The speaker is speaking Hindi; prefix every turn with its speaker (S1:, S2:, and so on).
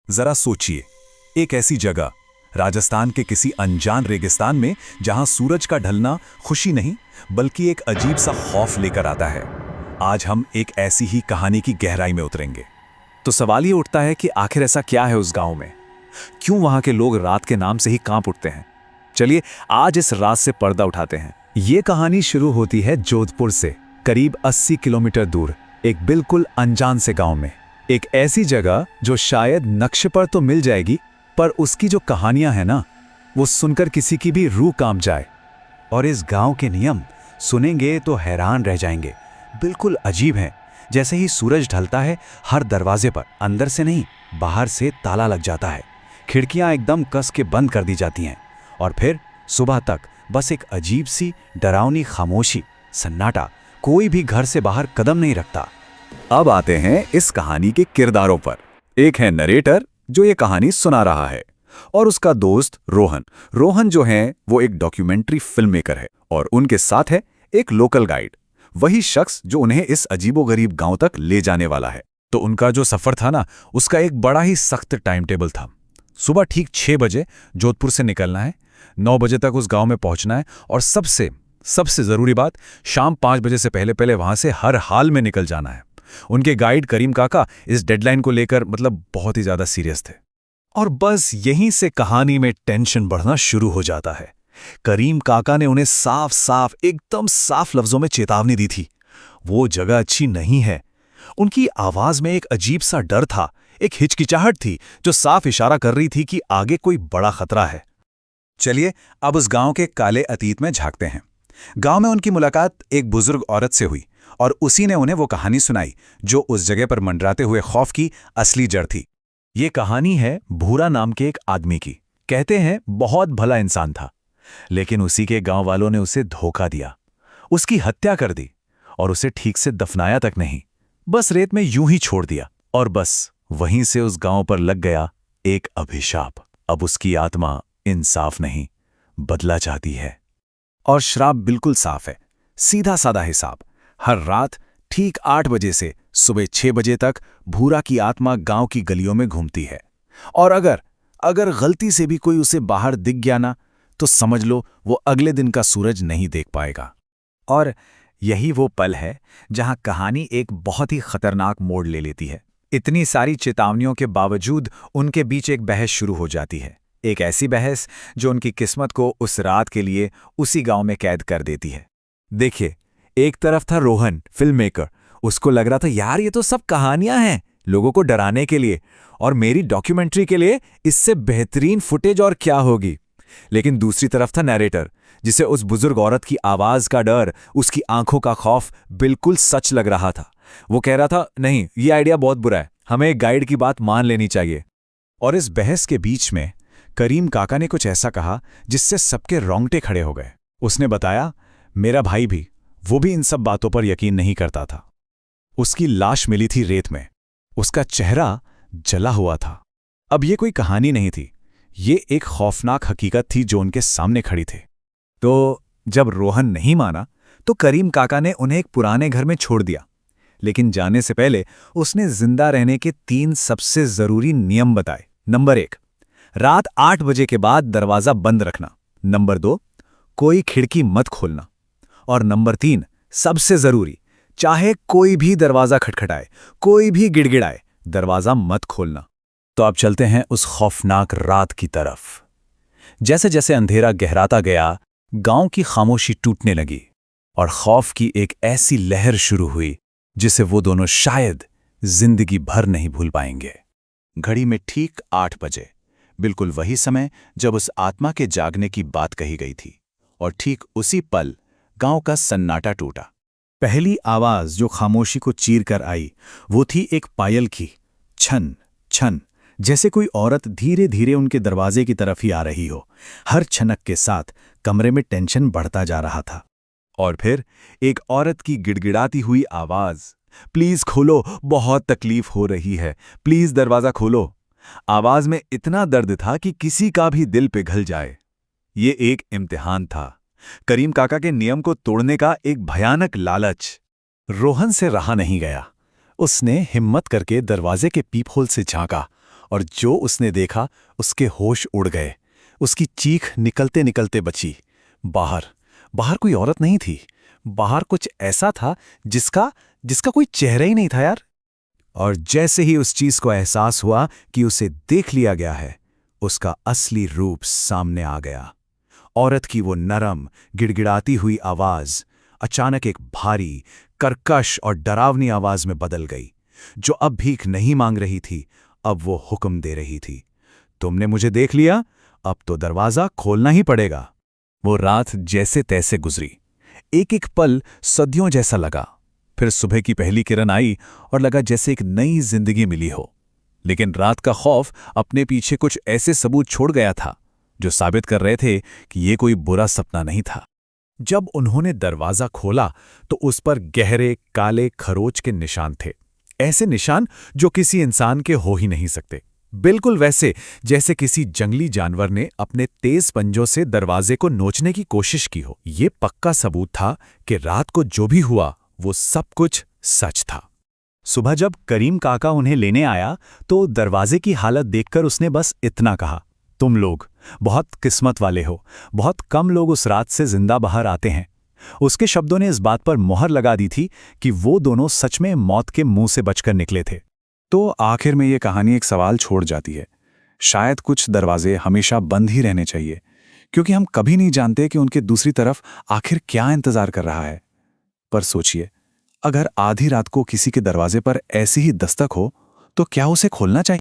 S1: जरा सोचिए, एक ऐसी जगह राजस्थान के किसी अनजान रेगिस्तान में जहां सूरज का ढलना खुशी नहीं बल्कि एक अजीब सा खौफ लेकर आता है। आज हम एक ऐसी ही कहानी की गहराई में उतरेंगे। तो सवाल ये उठता है कि आखिर ऐसा क्या है उस गांव में, क्यों वहां के लोग रात के नाम से ही कांप उठते हैं। चलिए आज इस रात से पर्दा उठाते हैं। ये कहानी शुरू होती है जोधपुर से करीब 80 किलोमीटर दूर एक बिल्कुल अनजान से गांव में। एक ऐसी जगह जो शायद नक्शे पर तो मिल जाएगी, पर उसकी जो कहानियां हैं ना, वो सुनकर किसी की भी रूह कांप जाए।
S2: और इस गांव के नियम सुनेंगे तो हैरान रह जाएंगे। बिल्कुल अजीब हैं। जैसे ही सूरज ढलता है, हर दरवाजे पर अंदर से नहीं बाहर से ताला लग जाता है। खिड़कियां एकदम कस के बंद कर दी जाती हैं और फिर सुबह तक बस एक अजीब सी डरावनी खामोशी, सन्नाटा। कोई भी घर से बाहर कदम नहीं रखता।
S1: अब आते हैं इस कहानी के किरदारों पर। एक है नरेटर जो ये कहानी सुना रहा है, और उसका दोस्त रोहन। रोहन जो है वो एक डॉक्यूमेंट्री फिल्म मेकर है, और उनके साथ है एक लोकल गाइड, वही शख्स जो उन्हें इस अजीबोगरीब गांव तक ले जाने वाला है। तो उनका जो सफर था ना, उसका एक बड़ा ही सख्त टाइम टेबल था। सुबह ठीक 6 बजे जोधपुर से निकलना है, 9 बजे तक उस गांव में पहुंचना है, और सबसे जरूरी बात, शाम 5 बजे से पहले वहां से हर हाल में निकल जाना है। उनके गाइड करीम काका इस डेडलाइन को लेकर बहुत ही ज्यादा सीरियस थे। और बस यहीं से कहानी में टेंशन बढ़ना शुरू हो जाता है। करीम काका ने उन्हें एकदम साफ लफ्जों में चेतावनी दी थी। वो जगह अच्छी नहीं है। उनकी आवाज में एक अजीब सा डर था, एक हिचकिचाहट थी जो साफ इशारा कर रही थी कि आगे कोई बड़ा खतरा है। चलिए अब उस गांव के काले अतीत में झांकते हैं। गांव में उनकी मुलाकात एक बुजुर्ग औरत से हुई, और उसी ने उन्हें वो कहानी सुनाई जो उस जगह पर मंडराते हुए खौफ की असली जड़ थी। ये कहानी है भूरा नाम के एक आदमी की। कहते हैं बहुत भला इंसान था, लेकिन उसी के गांव वालों ने उसे धोखा दिया, उसकी हत्या कर दी, और उसे ठीक से दफनाया तक नहीं, बस रेत में यूं ही छोड़ दिया। और बस वहीं से उस गांव पर लग गया एक अभिशाप। अब उसकी आत्मा इंसाफ नहीं, बदला चाहती है। और श्राप बिल्कुल साफ है, सीधा साधा हिसाब। हर रात ठीक 8 बजे से सुबह 6 बजे तक भूरा की आत्मा गांव की गलियों में घूमती है, और अगर गलती से भी कोई उसे बाहर दिख गया ना, तो समझ लो वो अगले दिन का सूरज नहीं देख पाएगा। और यही वो पल है जहां कहानी एक बहुत ही खतरनाक मोड़ ले लेती है। इतनी सारी चेतावनियों के बावजूद उनके बीच एक बहस शुरू हो जाती है। एक ऐसी बहस जो उनकी किस्मत को उस रात के लिए उसी गांव में कैद कर देती है। देखिए, एक तरफ था रोहन, फिल्म मेकर। उसको लग रहा था यार ये तो सब कहानियां हैं लोगों को डराने के लिए, और मेरी डॉक्यूमेंट्री के लिए इससे बेहतरीन फुटेज और क्या होगी। लेकिन दूसरी तरफ था नैरेटर, जिसे उस बुजुर्ग औरत की आवाज का डर, उसकी आंखों का खौफ बिल्कुल सच लग रहा था। वो कह रहा था नहीं, ये आइडिया बहुत बुरा है, हमें एक गाइड की बात मान लेनी चाहिए। और इस बहस के बीच में करीम काका ने कुछ ऐसा कहा जिससे सबके रोंगटे खड़े हो गए। उसने बताया, मेरा भाई भी, वो भी इन सब बातों पर यकीन नहीं करता था। उसकी लाश मिली थी रेत में, उसका चेहरा जला हुआ था। अब ये कोई कहानी नहीं थी, ये एक खौफनाक हकीकत थी जो उनके सामने खड़ी थी। तो जब रोहन नहीं माना, तो करीम काका ने उन्हें एक पुराने घर में छोड़ दिया। लेकिन जाने से पहले उसने जिंदा रहने के 3 सबसे जरूरी नियम बताए। नंबर 1, रात 8 बजे के बाद दरवाजा बंद रखना। नंबर 2, कोई खिड़की मत खोलना। और नंबर 3, सबसे जरूरी, चाहे कोई भी दरवाजा खटखटाए, कोई भी गिड़गिड़ाए, दरवाजा मत खोलना। तो अब चलते हैं उस खौफनाक रात की तरफ। जैसे जैसे अंधेरा गहराता गया, गांव की खामोशी टूटने लगी, और खौफ की एक ऐसी लहर शुरू हुई जिसे वो दोनों शायद जिंदगी भर नहीं भूल पाएंगे। घड़ी में ठीक 8 बजे, बिल्कुल वही समय जब उस आत्मा के जागने की बात कही गई थी, और ठीक उसी पल गांव का सन्नाटा टूटा। पहली आवाज जो खामोशी को चीर कर आई, वो थी एक पायल की, छन छन, जैसे कोई औरत धीरे धीरे उनके दरवाजे की तरफ ही आ रही हो। हर छनक के साथ कमरे में टेंशन बढ़ता जा रहा था। और फिर एक औरत की गिड़गिड़ाती हुई आवाज, प्लीज खोलो, बहुत तकलीफ हो रही है, प्लीज दरवाजा खोलो। आवाज में इतना दर्द था कि किसी का भी दिल पिघल जाए। ये एक इम्तिहान था, करीम काका के नियम को तोड़ने का एक भयानक लालच। रोहन से रहा नहीं गया। उसने हिम्मत करके दरवाजे के पीप होल से झांका
S2: और जो उसने देखा उसके होश उड़ गए। उसकी चीख निकलते निकलते बची। बाहर बाहर कोई औरत नहीं थी। बाहर कुछ ऐसा था जिसका जिसका कोई चेहरा ही नहीं था यार। और जैसे ही उस चीज को एहसास हुआ कि उसे देख लिया गया है, उसका असली रूप सामने आ गया। औरत की वो नरम, गिड़गिड़ाती हुई आवाज अचानक एक भारी, कर्कश और डरावनी आवाज में बदल गई। जो अब भीख नहीं मांग रही थी, अब वो हुक्म दे रही थी, तुमने मुझे देख लिया, अब तो दरवाजा खोलना ही पड़ेगा। वो रात जैसे तैसे गुजरी। एक एक पल सदियों जैसा लगा। फिर सुबह की पहली किरण आई और लगा जैसे एक नई जिंदगी मिली हो। लेकिन रात का खौफ अपने पीछे कुछ ऐसे सबूत छोड़ गया था जो साबित कर रहे थे कि ये कोई बुरा सपना नहीं था। जब उन्होंने दरवाजा खोला तो उस पर गहरे काले खरोच के निशान थे। ऐसे निशान जो किसी इंसान के हो ही नहीं सकते। बिल्कुल वैसे जैसे किसी जंगली जानवर ने अपने तेज पंजों से दरवाजे को नोचने की कोशिश की हो। ये पक्का सबूत था कि रात को जो भी हुआ वो सब कुछ सच था। सुबह जब करीम काका उन्हें लेने आया तो दरवाजे की हालत देखकर उसने बस इतना कहा, तुम लोग बहुत किस्मत वाले हो, बहुत कम लोग उस रात से जिंदा बाहर आते हैं। उसके शब्दों ने इस बात पर मोहर लगा दी थी कि वो दोनों सच में मौत के मुंह से बचकर निकले थे।
S1: तो आखिर में ये कहानी एक सवाल छोड़ जाती है। शायद कुछ दरवाजे हमेशा बंद ही रहने चाहिए, क्योंकि हम कभी नहीं जानते कि उनके दूसरी तरफ आखिर क्या इंतजार कर रहा है। पर सोचिए, अगर आधी रात को किसी के दरवाजे पर ऐसी ही दस्तक हो तो क्या उसे खोलना चाहिए?